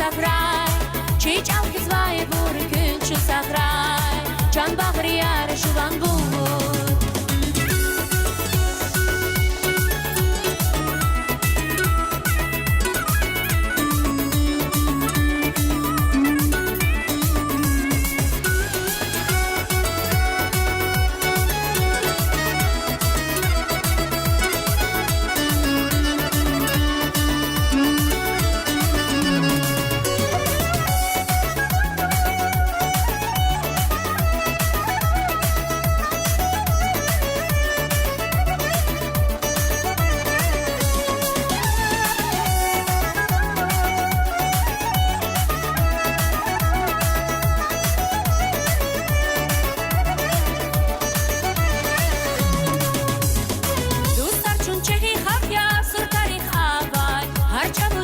саграй, чечалки звае буркünчü саграй, can bağrı yarı şuvan bulur.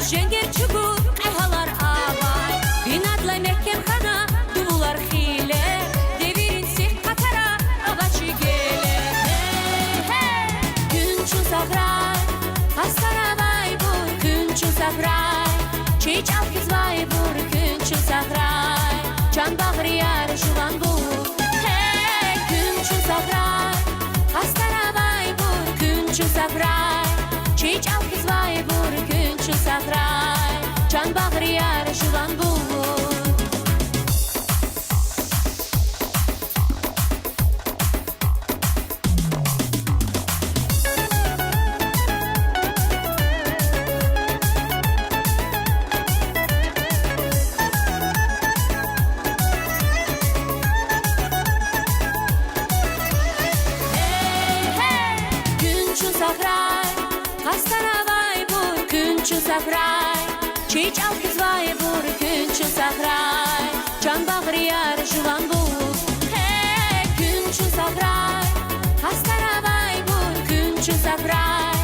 Jenger çukur, ayhalar avay, binadla mekkenhana, duvular hile, devirin sih katara, agaçı gele. Hey, günçü sagray, hastara vay bur, günçü sagray, çiçal kız vay bur, günçü sagray, can bağrı yarı şuvan bur. Hey, günçü sagray, hastara vay bur, günçü sagray, çiçal kız vay bur, günçü sagray, can bağrı yarı şuvan bur. Hastara vay bur, günçü sagray, çiçal kız vay bur, günçü sagray, can bağrı yarı şuvan bur. Hey, günçü sagray, hastara vay bur, günçü sagray,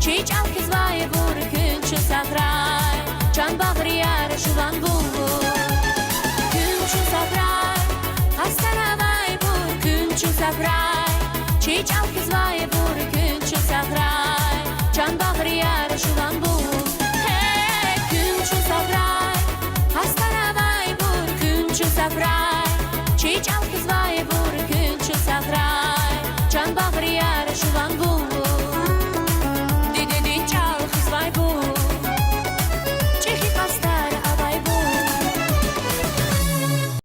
çiçal kız vay bur, günçü sagray, can bağrı yarı şuvan bur. Günçü sagray, hastara vay bur, günçü sagray, çiçal kız vay bur, günçü sagray, can bağrı yarı şuvan bur.